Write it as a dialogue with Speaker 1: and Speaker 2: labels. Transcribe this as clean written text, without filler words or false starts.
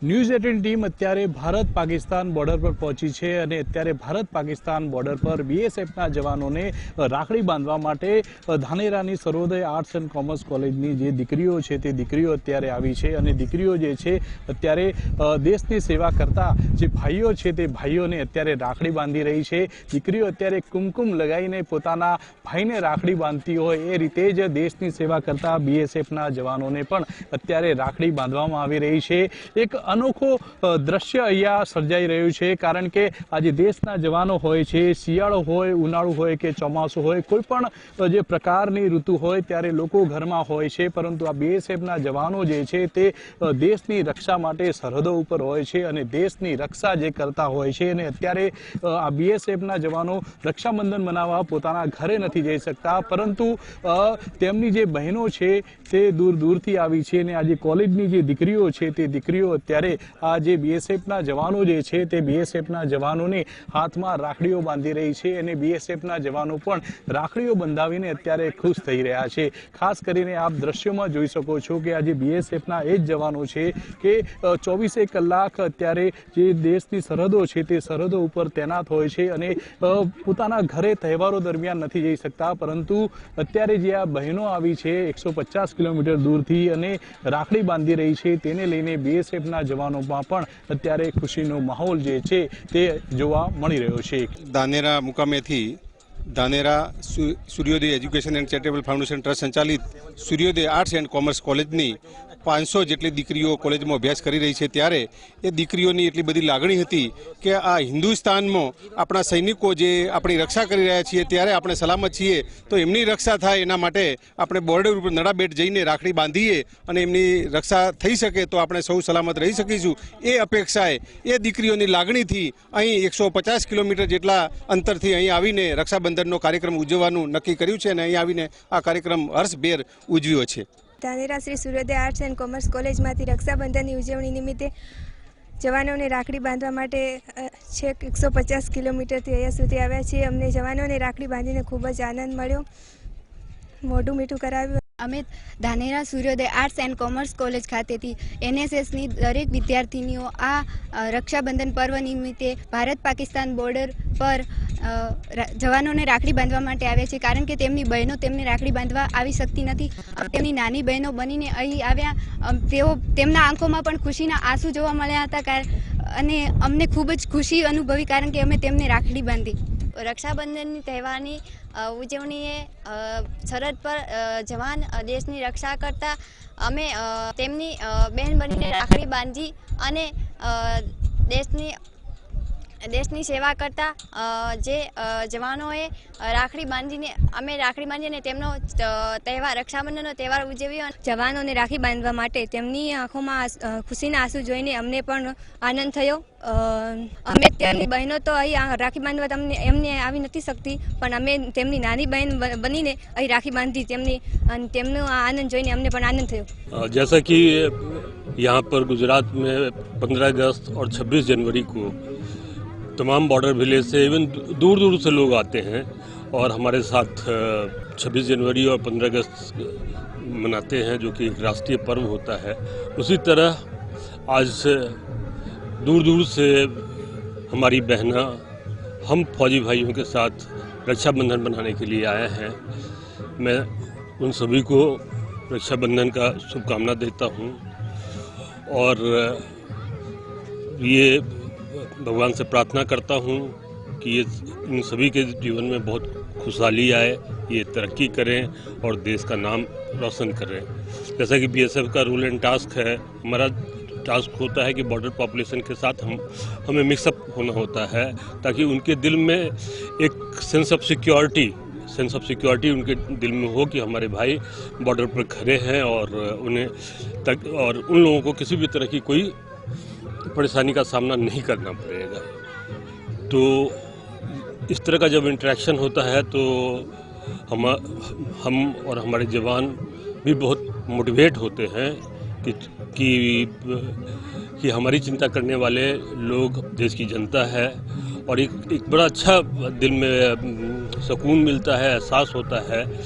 Speaker 1: News 18 team અત્યારે Bharat Pakistan border પર પહોંચી છે અને અત્યારે ભારત પાકિસ્તાન બોર્ડર પર બીએસએફના જવાનોને રાખડી બાંધવા માટે ધાનેરાની સર્વોદય આર્ટ્સ એન્ડ કોમર્સ કોલેજની જે દીકરીઓ છે તે દીકરીઓ અત્યારે આવી છે અને દીકરીઓ જે છે અત્યારે દેશની સેવા કરતા જે ભાઈઓ છે તે ભાઈઓને અત્યારે રાખડી બાંધી રહી છે। દીકરીઓ અત્યારે કુમકુમ લગાવીને પોતાના ભાઈને રાખડી બાંધતી હોય એ રીતે જ દેશની સેવા કરતા બીએસએફના જવાનોને પણ અત્યારે રાખડી બાંધવામાં આવી રહી છે। એક अनोखो दृश्य अहींया सर्जाई रह्युं छे कारण के आज देशना जवानो होय छे, शियाळो होय, उनाळु होय के ચોમાસું होय, कोईपण जे प्रकारनी ऋतु होय त्यारे लोको घरमां होय छे, परंतु आ बीएसएफना जवानो जे छे ते देशनी रक्षा माटे सरहदो उपर होय छे अने देशनी रक्षा जे करता होय छे अने अत्यारे आ बीएसएफना जवानो रक्षाबंधन मनाववा पोताना घरे नथी जई सकता, परंतु तेमनी जे बहनों छे ते दूर दूरथी आवी छे अने आ जे कॉलेजनी जे दीकरीओ छे ते दीकरीओ ત્યારે આ જે બીએસએફના જવાનો જે છે તે બીએસએફના જવાનોને હાથમાં રાખડીઓ બાંધી રહી છે અને બીએસએફના જવાનો પણ રાખડીઓ બંધાવીને અત્યારે ખુશ થઈ રહ્યા છે। ખાસ કરીને આપ દ્રશ્યોમાં જોઈ શકો છો કે આ જે બીએસએફના એ જ જવાનો છે કે 24 કલાક અત્યારે જે દેશની સરહદો છે તે સરહદો ઉપર તૈનાત હોય છે અને પોતાના ઘરે તહેવારો દરમિયાન નથી જઈ શકતા, પરંતુ અત્યારે જે આ બહેનો આવી છે 150 કિલોમીટર દૂરથી અને રાખડી બાંધી રહી છે તેને લઈને બીએસએફના જવાનોમાં પણ અત્યારે ખુશીનો માહોલ જે છે તે જોવા મળી રહ્યો છે।
Speaker 2: ધાનેરા મુકામેથી ધાનેરા સૂર્યોદય education and charitable foundation trust સંચાલિત સૂર્યોદય આર્ટ્સ એન્ડ કોમર્સ કોલેજની 500 જેટલી દીકરીઓ કોલેજમાં અભ્યાસ કરી રહી છે ત્યારે એ દીકરીઓની એટલી બધી લાગણી હતી કે આ હિન્દુસ્તાનમાં આપણા સૈનિકો જે આપણી રક્ષા કરી રહ્યા છીએ ત્યારે આપણે સલામત છીએ તો એમની રક્ષા થાય એના માટે આપણે બોર્ડર ઉપર નડાબેટ જઈને રાખડી બાંધીએ અને એમની રક્ષા થઈ શકે તો આપણે સૌ સલામત રહી શકીશું એ અપેક્ષાએ એ દીકરીઓની લાગણીથી અહીં 150 કિલોમીટર જેટલા અંતરથી અહીં આવીને રક્ષાબંધનનો કાર્યક્રમ ઉજવવાનું નક્કી કર્યું છે અને અહીં આવીને આ કાર્યક્રમ હર્ષભેર ઉજવ્યો છે।
Speaker 3: ધાનેરા શ્રી સૂર્યોદય આર્ટ્સ એન્ડ કોમર્સ કોલેજમાંથી રક્ષાબંધનની ઉજવણી નિમિત્તે જવાનોને રાખડી બાંધવા માટે છેક 150 કિલોમીટરથી અહીંયા સુધી આવ્યા છીએ। અમને જવાનોને રાખડી બાંધીને ખૂબ જ આનંદ મળ્યો, મોઢું મીઠું કરાવ્યું।
Speaker 4: અમે ધાનેરા સૂર્યોદય આર્ટ્સ એન્ડ કોમર્સ કોલેજ ખાતેથી એનએસએસની દરેક વિદ્યાર્થીનીઓ આ રક્ષાબંધન પર્વ નિમિત્તે ભારત પાકિસ્તાન બોર્ડર પર જવાનોને રાખડી બાંધવા માટે આવ્યા છે, કારણ કે તેમની બહેનો તેમને રાખડી બાંધવા આવી શકતી નથી। તેમની નાની બહેનો બનીને અહીં આવ્યા, તેમના આંખોમાં પણ ખુશીના આંસુ જોવા મળ્યા હતા અને અમને ખૂબ જ ખુશી અનુભવી કારણ કે અમે તેમને રાખડી બાંધી।
Speaker 5: રક્ષાબંધનની તહેવારની ઉજવણીએ સરહદ પર જવાન દેશની રક્ષા કરતા અમે તેમની બહેન બનીને રાખડી બાંધી અને દેશની સેવા કરતા જે જવાનોએ રાખડી બાંધીને તેમનો તહેવાર રક્ષાબંધનનો તહેવાર ઉજવ્યો।
Speaker 3: જવાનોને રાખડી બાંધવા માટે તેમની આંખોમાં ખુશીના આંસુ જોઈને અમને પણ આનંદ થયો। અમે તેમની બહેનો તો અહીં રાખી બાંધવા એમને આવી નથી શકતી, પણ અમે તેમની નાની બહેન બનીને અહીં રાખી બાંધી તેમનો આનંદ જોઈને અમને પણ આનંદ થયો।
Speaker 6: जैसा कि यहाँ पर गुजरात में 15 अगस्त और 26 जनवरी को तमाम बॉर्डर विलेज से इवन दूर दूर से लोग आते हैं और हमारे साथ 26 जनवरी और 15 अगस्त मनाते हैं जो कि एक राष्ट्रीय पर्व होता है, उसी तरह आज से दूर दूर से हमारी बहना हम फौजी भाइयों के साथ रक्षाबंधन मनाने के लिए आए हैं। मैं उन सभी को रक्षाबंधन का शुभकामना देता हूँ और ये भगवान से प्रार्थना करता हूँ कि ये इन सभी के जीवन में बहुत खुशहाली आए, ये तरक्की करें और देश का नाम रोशन करें। जैसा कि बीएसएफ का रूल एंड टास्क है, हमारा टास्क होता है कि बॉर्डर पॉपुलेशन के साथ हमें मिक्सअप होना होता है ताकि उनके दिल में एक सेंस ऑफ सिक्योरिटी उनके दिल में हो कि हमारे भाई बॉर्डर पर खड़े हैं और उन लोगों को किसी भी तरह की कोई परेशानी का सामना नहीं करना पड़ेगा। तो इस तरह का जब इंटरेक्शन होता है तो हम और हमारे जवान भी बहुत मोटिवेट होते हैं कि हमारी चिंता करने वाले लोग देश की जनता है और एक बड़ा अच्छा दिल में सुकून मिलता है, एहसास होता है